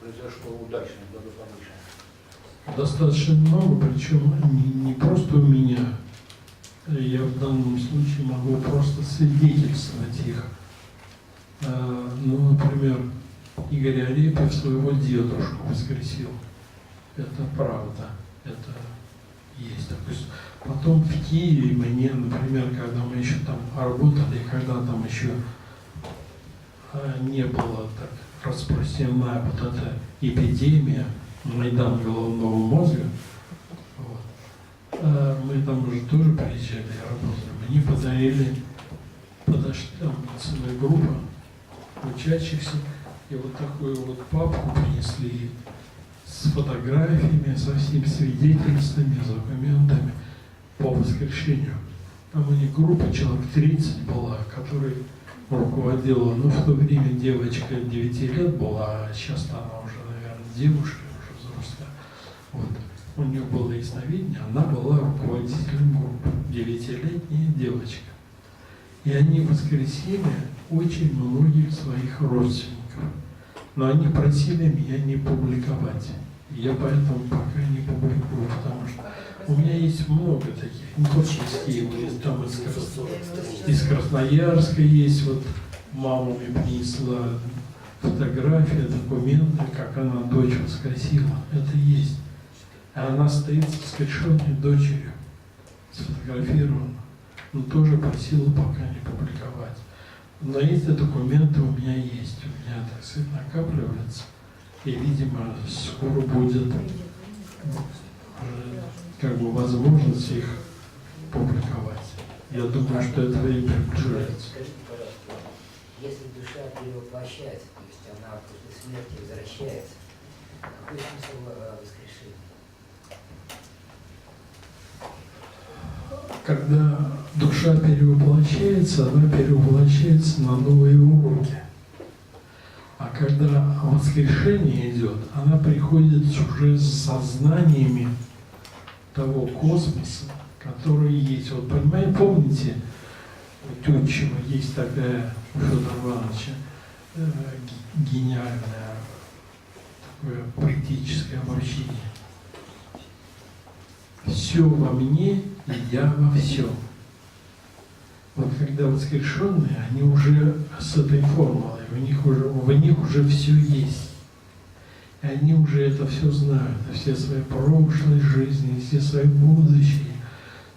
произошло удачное, благополучное? Достаточно много, причем не просто у меня. Я в данном случае могу просто свидетельствовать их. Ну, например, Игорь Арепьев своего дедушку воскресил. Это правда, это есть. То есть потом в Киеве мне, например, когда мы еще там работали, когда там еще не было так распространена вот эта эпидемия Майдан головного мозга, вот, мы там уже тоже приезжали, работали. Мне подарили, подошли там целая группа учащихся, и вот такую вот папку принесли с фотографиями, со всеми свидетельствами, с документами по воскрешению. Там у них группа, человек 30 была, которая руководила, ну, в то время девочка 9 лет была, а сейчас она уже, наверное, девушка, уже взрослая. Вот. У нее было ясновидение, она была руководителем группы, 9-летняя девочка. И они воскресили очень многих своих родственников. Но они просили меня не публиковать. Я поэтому пока не публикую, потому что у меня есть много таких, не только из Киева, есть там из Красноярска есть, вот мама мне принесла фотографии, документы, как она дочь воскресила. Это есть. А она стоит с воскрешенной дочерью, сфотографирована. Но тоже просила пока не публиковать. Но эти документы у меня есть, у меня, так сказать, накапливаются. И, видимо, скоро будет как бы возможность их публиковать. Я думаю, что это время приближается. Скажите, пожалуйста, если душа перевоплощается, то есть она после смерти возвращается, какой смысл воскрешения? Когда душа перевоплощается, она перевоплощается на новые уроки. А когда воскрешение идет, она приходит уже с сознаниями того космоса, который есть. Вот понимаете, помните, у Тютчева есть такая, у Федора Ивановича, гениальное такое поэтическое обобщение. Все во мне, и я во всем. Вот когда воскрешенные, они уже с этой формулой, в них уже все есть. И они уже это все знают, все свои прошлые жизни, все свои будущие.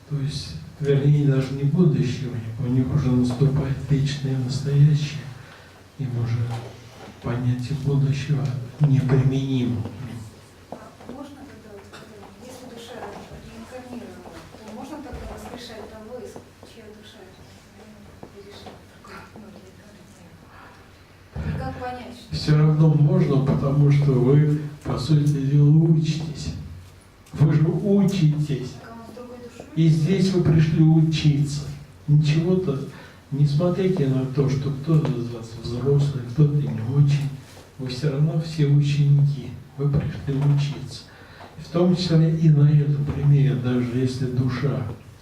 То есть, вернее, даже не будущее, у них уже наступает вечное настоящее. Им уже понятие будущего неприменимо. Можно тогда, если душа реинкарнирована, то можно тогда воскрешать того, чья душа перешла? И как понять, что... Все равно можно, потому что вы, по сути дела, учитесь. Вы же учитесь. Кому с другой душой? И здесь вы пришли учиться. Ничего-то, не смотрите на то, что кто-то из вас взрослый, кто-то не очень. Вы все равно все ученики. Вы пришли учиться. В том числе и на этом примере, даже если душа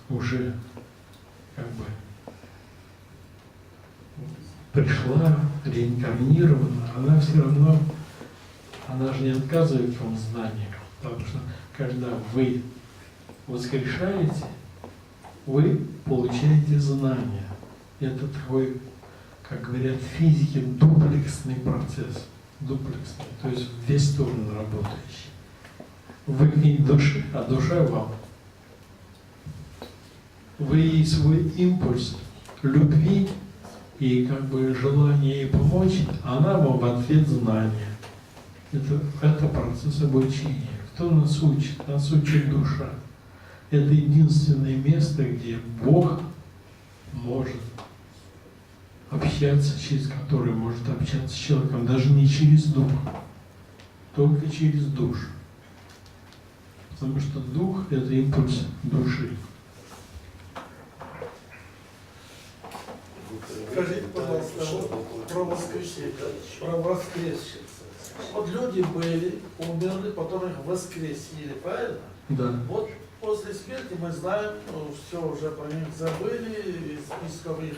уже как бы пришла, реинкарнирована, она все равно, она же не отказывает вам в знаниях. Потому что когда вы воскрешаете, вы получаете знания. Это такой, как говорят в физике, дуплексный процесс. Дуплексный, то есть в две стороны работающий. Вы к ней душе, а душа вам. Вы ей свой импульс любви и как бы желание ей помочь, а она вам в ответ знания. Это процесс обучения. Кто нас учит? Нас учит душа. Это единственное место, где Бог может общаться, через которое может общаться с человеком, даже не через дух, только через душу. Потому что дух – это импульс души. Скажите, пожалуйста, вот про воскресение, про воскресших. Вот люди были, умерли, потом их воскресили, правильно? Да. Вот после смерти мы знаем, все уже про них забыли, из списков их,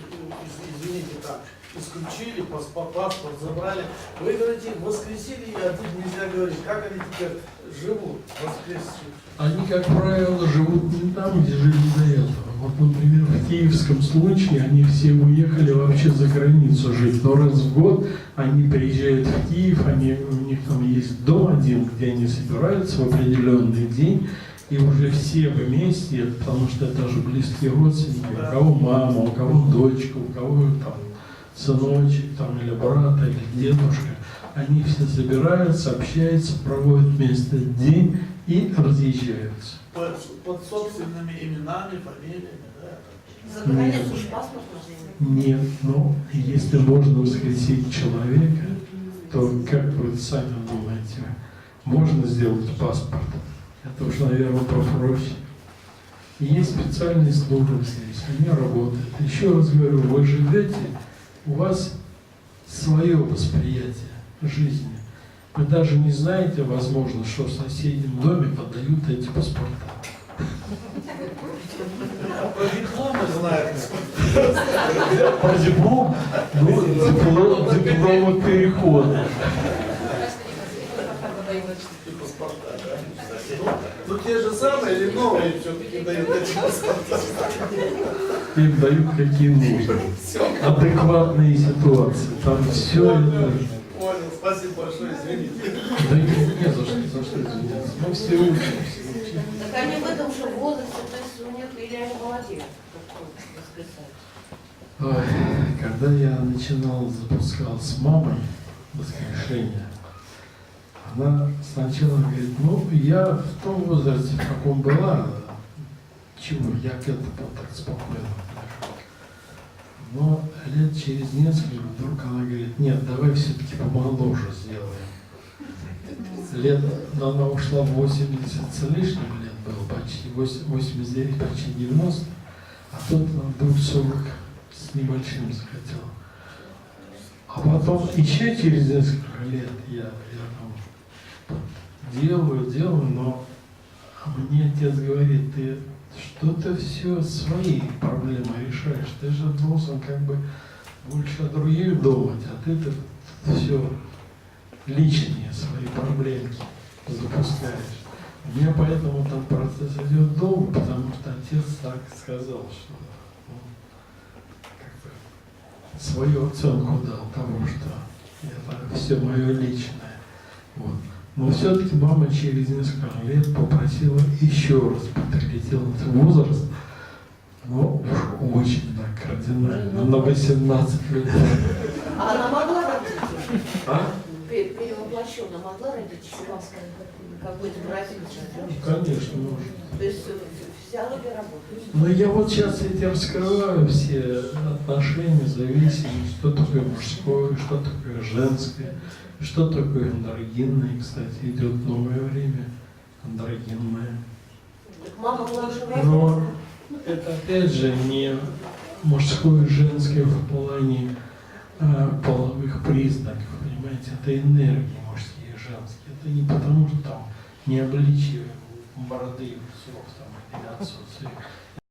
извините, там, исключили, паспорт забрали. Вы говорите, воскресили, и от них нельзя говорить, как они теперь живут, воскресшие? Они, как правило, живут не там, где жили до этого. Вот, например, в киевском случае они все уехали вообще за границу жить. Но раз в год они приезжают в Киев, у них там есть дом один, где они собираются в определенный день, и уже все вместе, потому что это же близкие родственники, у кого мама, у кого дочка, у кого там сыночек, там, или брат, или дедушка. Они все собираются, общаются, проводят вместе день и разъезжаются. Под собственными именами, фамилиями, да? За границу же паспорт нужен. Нет, но если можно воскресить человека, то, как вы сами думаете, можно сделать паспорт? Это уж, наверное, попроще. И есть специальные службы здесь, они работают. Еще раз говорю, вы живете, у вас свое восприятие жизни. Вы даже не знаете, возможно, что в соседнем доме подают эти паспорта. Про дипломы знаем. Про диплом? Ну, диплом перехода. Ну те же самые или новые все-таки дают эти паспорта? Им дают какие нужны. Адекватные ситуации. Там все это... Понял, спасибо большое, извините. Да не за что извиняться. Мы все учимся. Так они в этом же возрасте, то есть у них или они молодеют, как воскресать. Ой, когда я начинал, запускал с мамой воскрешение, она сначала говорит, ну, я в том возрасте, в каком была, чего, я к этому так спокойно отношусь. Но лет через несколько вдруг она говорит, нет, давай все-таки помоложе сделаем. Она ушла в 80 с лишним лет, было почти 89, почти 90, а тут она вдруг 40 с небольшим захотела. А потом еще через несколько лет я там делаю, но мне отец говорит, ты что-то все свои проблемы решаешь, ты же должен как бы больше о других думать, а ты-то все личные свои проблемки запускаешь. У меня поэтому там процесс идет долго, потому что отец так сказал, что как бы свою оценку дал тому, что это все мое личное. Вот. Но все-таки мама через несколько лет попросила еще раз перелететь возраст, но уж очень так кардинально, на 18 лет. А она могла родить? А? Перевоплощенно могла родить какой-то бразильский? Конечно, может. То есть физиология работает? Но я вот сейчас эти раскрываю все отношения, зависимости, что такое мужское, что такое женское, что такое андрогинное. Кстати, идет новое время, андрогинное. Так мама младше Но это опять же не мужское и женское в плане половых признаков, понимаете, это энергии мужские и женские. Это не потому, что там не обличие бороды, усов там, или отсутствие.